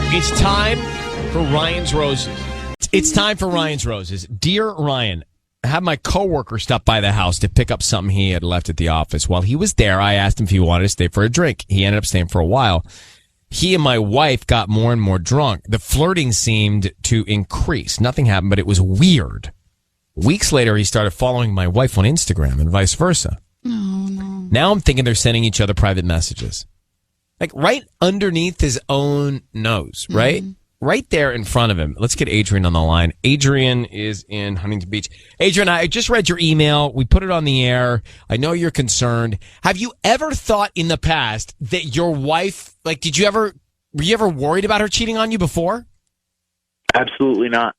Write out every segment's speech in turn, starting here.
It's time for Ryan's Roses. It's time for Ryan's Roses. Dear Ryan, I had my coworker stop by the house to pick up something he had left at the office. While he was there, I asked him if he wanted to stay for a drink. He ended up staying for a while. He and my wife got more and more drunk. The flirting seemed to increase. Nothing happened, but it was weird. Weeks later, he started following my wife on Instagram and vice versa. Oh, no. Now I'm thinking they're sending each other private messages. Like right underneath his own nose, right? Mm-hmm. Right there in front of him. Let's get Adrian on the line. Adrian is in Huntington Beach. Adrian, I just read your email. We put it on the air. I know you're concerned. Have you ever thought in the past that your wife, like, were you ever worried about her cheating on you before? Absolutely not.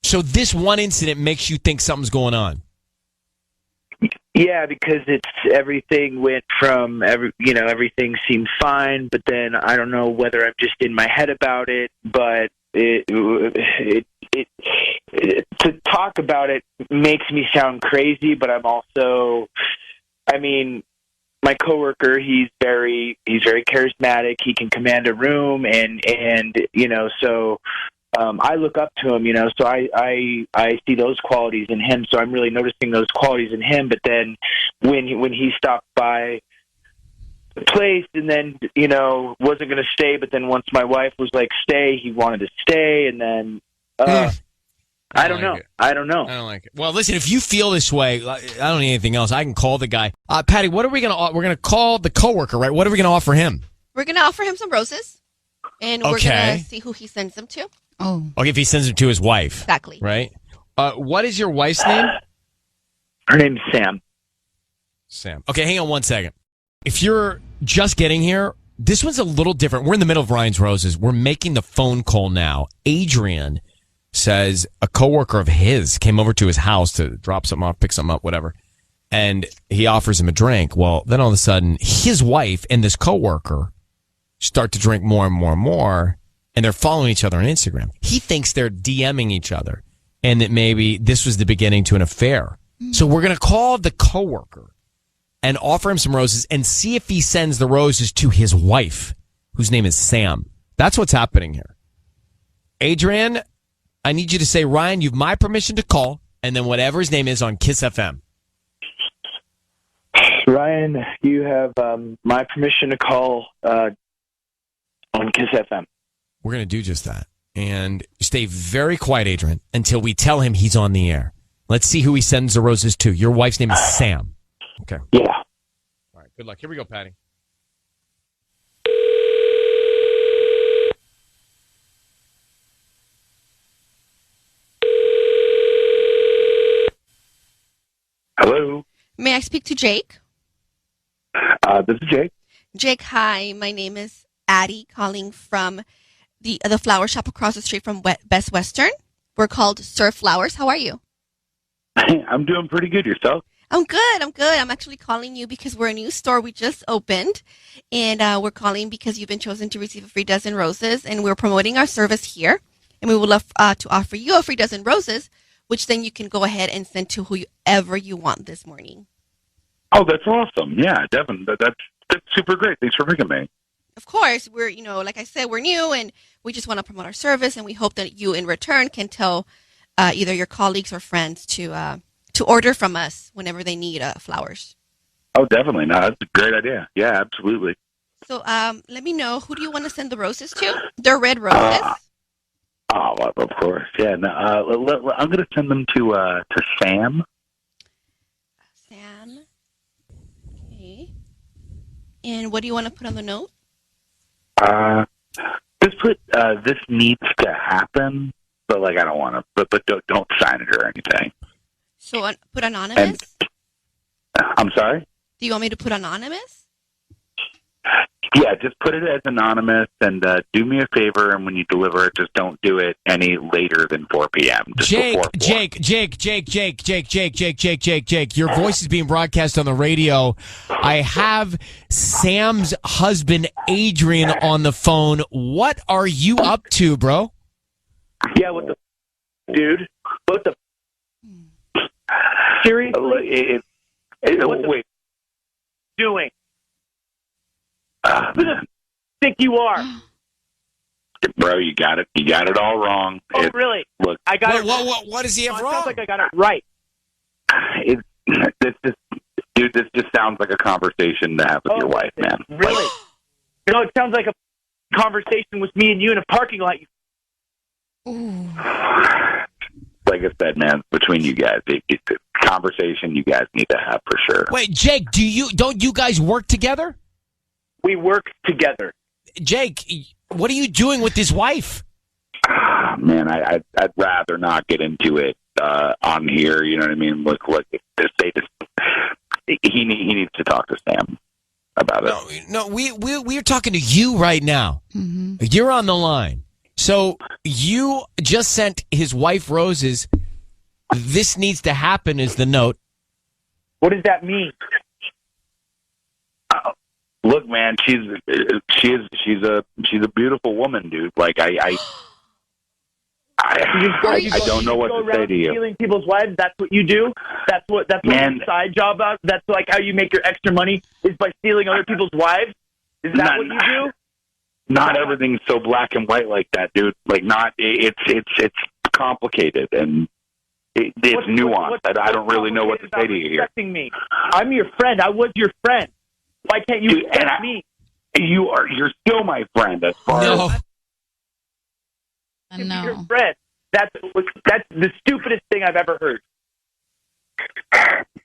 So this one incident makes you think something's going on? Yeah, because everything went from everything seemed fine, but then I don't know whether I'm just in my head about it, but it to talk about it makes me sound crazy, but I'm also, my coworker, he's very charismatic. He can command a room, and so I look up to him, so I see those qualities in him. So I'm really noticing those qualities in him. But then when he stopped by the place and then, wasn't going to stay, but then once my wife was like, stay, he wanted to stay. And then, I don't know. I don't like it. Well, listen, if you feel this way, I don't need anything else. I can call the guy. Patty, what are we going to, we're going to call the coworker, right? What are we going to offer him? We're going to offer him some roses. And we're going to see who he sends them to. Oh. Okay, if he sends them to his wife. Exactly. Right? What is your wife's name? Her name's Sam. Sam. Okay, hang on one second. If you're just getting here, this one's a little different. We're in the middle of Ryan's Roses. We're making the phone call now. Adrian says a coworker of his came over to his house to drop something off, pick something up, whatever. And he offers him a drink. Well, then all of a sudden, his wife and this coworker start to drink more and more and more. And they're following each other on Instagram. He thinks they're DMing each other and that maybe this was the beginning to an affair. So we're going to call the coworker and offer him some roses and see if he sends the roses to his wife, whose name is Sam. That's what's happening here. Adrian, I need you to say, Ryan, you've my permission to call, and then whatever his name is on Kiss FM. Ryan, you have my permission to call on Kiss FM. We're going to do just that. And stay very quiet, Adrian, until we tell him he's on the air. Let's see who he sends the roses to. Your wife's name is Sam. Okay. Yeah. All right. Good luck. Here we go, Patty. Hello. May I speak to Jake? This is Jake. Jake, hi. My name is Addie, calling from the flower shop across the street from Best Western. We're called Surf Flowers. How are you? I'm doing pretty good. Yourself? I'm good. I'm actually calling you because we're a new store we just opened, and we're calling because you've been chosen to receive a free dozen roses, and we're promoting our service here, and we would love to offer you a free dozen roses, which then you can go ahead and send to whoever you want this morning. Oh, that's awesome. Yeah, Devin, that's super great. Thanks for bringing me. Of course, we're, like I said, we're new, and we just want to promote our service, and we hope that you, in return, can tell either your colleagues or friends to order from us whenever they need flowers. Oh, definitely. No, that's a great idea. Yeah, absolutely. So let me know, who do you want to send the roses to? They're red roses. Of course. Yeah. No, I'm going to send them to Sam. Sam. Okay. And what do you want to put on the note? Just put this needs to happen, but I don't want to. But don't sign it or anything. So put anonymous. I'm sorry. Do you want me to put anonymous? Yeah, just put it as anonymous, and do me a favor, and when you deliver it, just don't do it any later than 4 p.m. Jake, your voice is being broadcast on the radio. I have Sam's husband, Adrian, on the phone. What are you up to, bro? Yeah, what the... Dude, what the... Seriously? Wait. Doing? Who the think you are? Bro, you got it. You got it all wrong. Oh, really? Look, I got it. What does he have It wrong? sounds like I got it right. Dude, this just sounds like a conversation to have with your wife, man. Really? It sounds like a conversation with me and you in a parking lot. Like I said, man, between you guys, it's a conversation you guys need to have for sure. Wait, Jake, don't you guys work together? We work together. Jake, what are you doing with his wife? Man, I'd rather not get into it on here. You know what I mean? Look, he needs to talk to Sam about it. No, we're talking to you right now. Mm-hmm. You're on the line. So you just sent his wife roses. This needs to happen is the note. What does that mean? Look, man, she's a beautiful woman, dude. Like I don't know what to say to you. Stealing people's wives. That's what you do. That's what Man. your side job is. That's like how you make your extra money is by stealing other people's wives. Is that what you do? Not everything's so black and white like that, dude. Like it's complicated and it's nuanced. I don't really know what to say to you here. Me. I'm your friend. I was your friend. Why can't you respect me? You're still my friend as far as No. Your friend. That's the stupidest thing I've ever heard.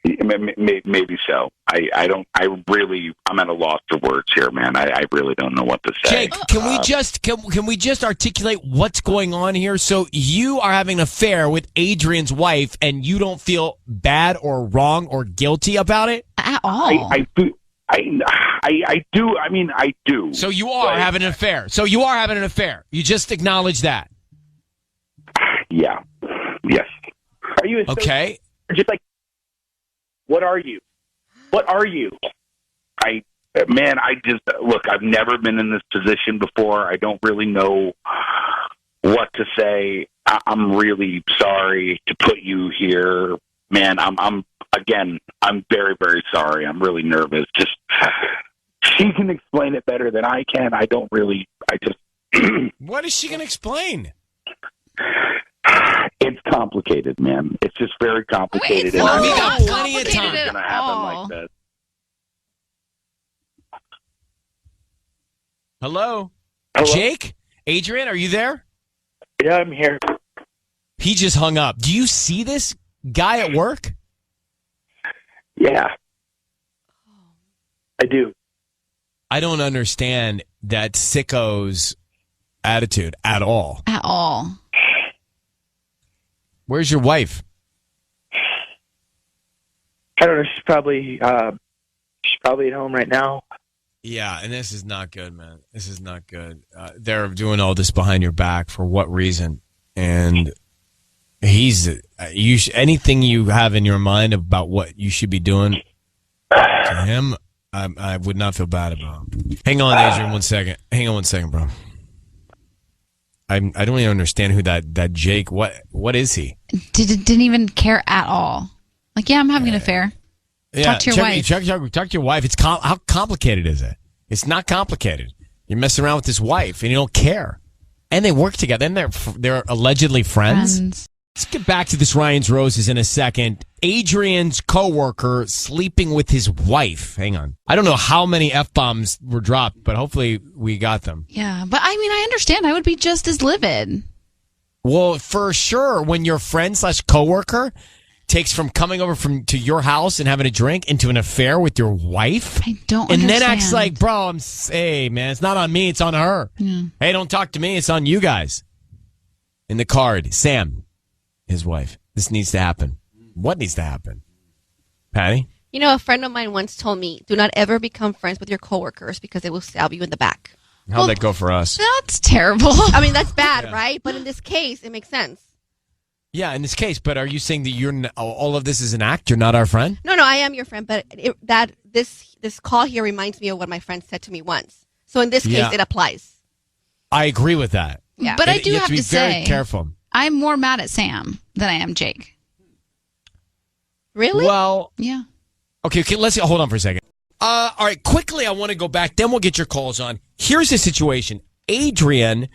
maybe so. I'm at a loss for words here, man. I really don't know what to say. Jake, can we just articulate what's going on here? So you are having an affair with Adrian's wife, and you don't feel bad or wrong or guilty about it At all. I do. I mean, I do. So you are having an affair. You just acknowledge that. Yeah. Yes. Are you Okay? just like? What are you? What are you? Look, I've never been in this position before. I don't really know what to say. I'm really sorry to put you here, man. I'm very, very sorry. I'm really nervous. Just, she can explain it better than I can. What is she going to explain? It's complicated, man. It's just very complicated. Wait, and we I got know plenty of time. it's going to happen like this. Hello? Hello? Jake? Adrian, are you there? Yeah, I'm here. He just hung up. Do you see this guy at work? Yeah, I do. I don't understand that sicko's attitude at all. At all. Where's your wife? I don't know. She's probably at home right now. Yeah, and this is not good, man. This is not good. They're doing all this behind your back for what reason? And he's anything you have in your mind about what you should be doing to him, I would not feel bad about him. Hang on, Adrian, 1 second. Hang on 1 second, bro. I don't even understand who that Jake. What is he? Didn't even care at all. Like, yeah, I'm having an affair. Yeah, Talk to your wife. Talk to your wife. How complicated is it? It's not complicated. You're messing around with his wife, and you don't care. And they work together, and they're allegedly friends. Let's get back to this Ryan's Roses in a second. Adrian's coworker sleeping with his wife. Hang on. I don't know how many F-bombs were dropped, but hopefully we got them. Yeah, but I mean, I understand. I would be just as livid. Well, for sure, when your friend/coworker takes from coming over to your house and having a drink into an affair with your wife. I don't and understand. then acts like, bro, hey, man, it's not on me, it's on her. Yeah. Hey, don't talk to me, it's on you guys. In the card, Sam, his wife. This needs to happen. What needs to happen? Patty? You know, a friend of mine once told me, do not ever become friends with your coworkers because they will stab you in the back. How'd that go for us? That's terrible. I mean, that's bad, right? But in this case, it makes sense. Yeah, in this case, but are you saying that all of this is an act? You're not our friend? No, I am your friend, but this call here reminds me of what my friend said to me once. So in this case, it applies. I agree with that. Yeah. But I do you have to be to very say, careful. I'm more mad at Sam than I am Jake. Really? Well, Yeah. okay, let's hold on for a second. All right, quickly, I want to go back. Then we'll get your calls on. Here's the situation. Adrian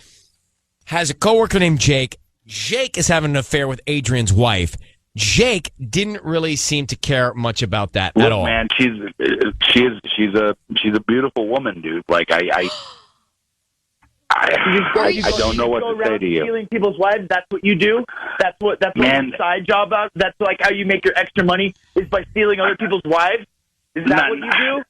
has a coworker named Jake. Jake is having an affair with Adrian's wife. Jake didn't really seem to care much about that at all. Man, she's a beautiful woman, dude. Like I don't know what to say to you. Stealing people's wives, that's what you do? That's what your side job is? That's like how you make your extra money is by stealing other people's wives? Is that what you do?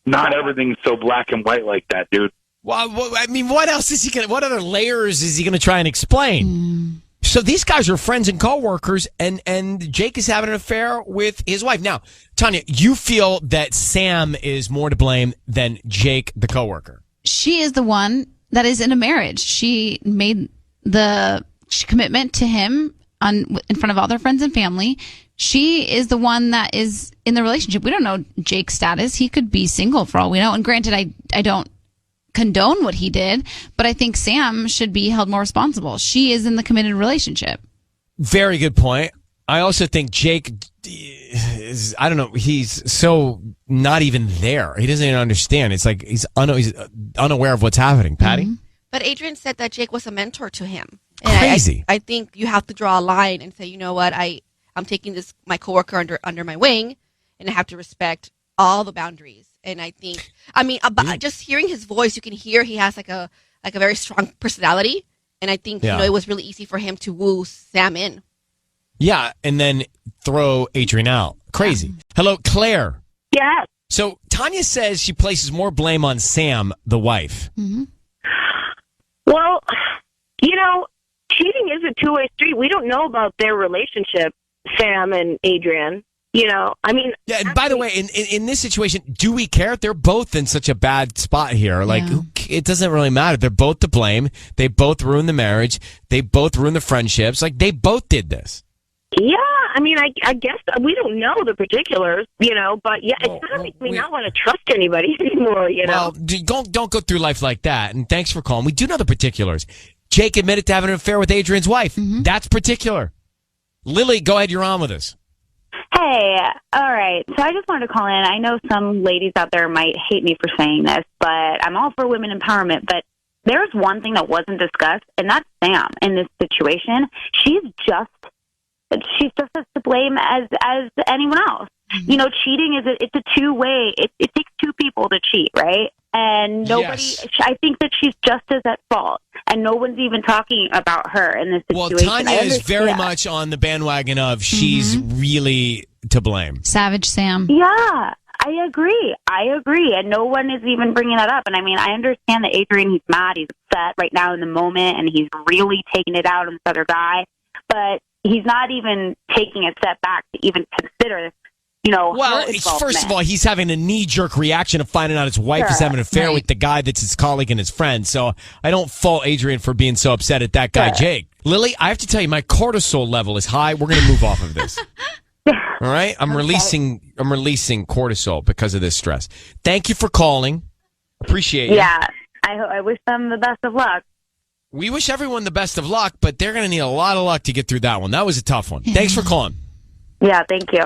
Not everything's so black and white like that, dude. Well, I mean, what else is he going to, what other layers is he going to try and explain? So these guys are friends and coworkers, and Jake is having an affair with his wife. Now, Tanya, you feel that Sam is more to blame than Jake, the coworker. She is the one that is in a marriage. She made the commitment to him in front of all their friends and family. She is the one that is in the relationship. We don't know Jake's status. He could be single for all we know. And granted, I don't condone what he did, but I think Sam should be held more responsible. She is in the committed relationship. Very good point. I also think Jake is, I don't know, he's so not even there. He doesn't even understand. It's like he's unaware of what's happening. Patty? Mm-hmm. But Adrian said that Jake was a mentor to him. And Crazy. I think you have to draw a line and say, you know what, I'm taking my coworker under my wing, and I have to respect all the boundaries. And I think, just hearing his voice, you can hear he has like a very strong personality. And I think, it was really easy for him to woo Sam in. Yeah, and then throw Adrian out. Crazy. Hello, Claire. Yeah. So Tanya says she places more blame on Sam, the wife. Mm-hmm. Well, cheating is a two-way street. We don't know about their relationship, Sam and Adrian. Yeah, and by the way, in this situation, do we care? They're both in such a bad spot here. Like, it doesn't really matter. They're both to blame. They both ruined the marriage. They both ruined the friendships. Like, they both did this. Yeah, I guess we don't know the particulars, but yeah, it's not make me not want to trust anybody anymore, Well, don't go through life like that, and thanks for calling. We do know the particulars. Jake admitted to having an affair with Adrian's wife. Mm-hmm. That's particular. Lily, go ahead. You're on with us. Hey, all right. So I just wanted to call in. I know some ladies out there might hate me for saying this, but I'm all for women empowerment. But there's one thing that wasn't discussed, and that's Sam in this situation. She's just as to blame as anyone else. Mm-hmm. Cheating it's a two-way. It takes two people to cheat, right? And nobody. Yes. I think that she's just as at fault, and no one's even talking about her in this situation. Well, Tanya is very much on the bandwagon of she's really to blame. Savage Sam. Yeah, I agree. And no one is even bringing that up. And I understand that Adrian, he's mad, he's upset right now in the moment, and he's really taking it out on this other guy. But he's not even taking a step back to even consider, well, her involvement. first of all, he's having a knee-jerk reaction of finding out his wife is having an affair with the guy that's his colleague and his friend. So I don't fault Adrian for being so upset at that guy, Jake. Lily, I have to tell you, my cortisol level is high. We're going to move off of this. All right? I'm releasing cortisol because of this stress. Thank you for calling. Appreciate you. Yeah, I wish them the best of luck. We wish everyone the best of luck, but they're going to need a lot of luck to get through that one. That was a tough one. Thanks for calling. Yeah, thank you.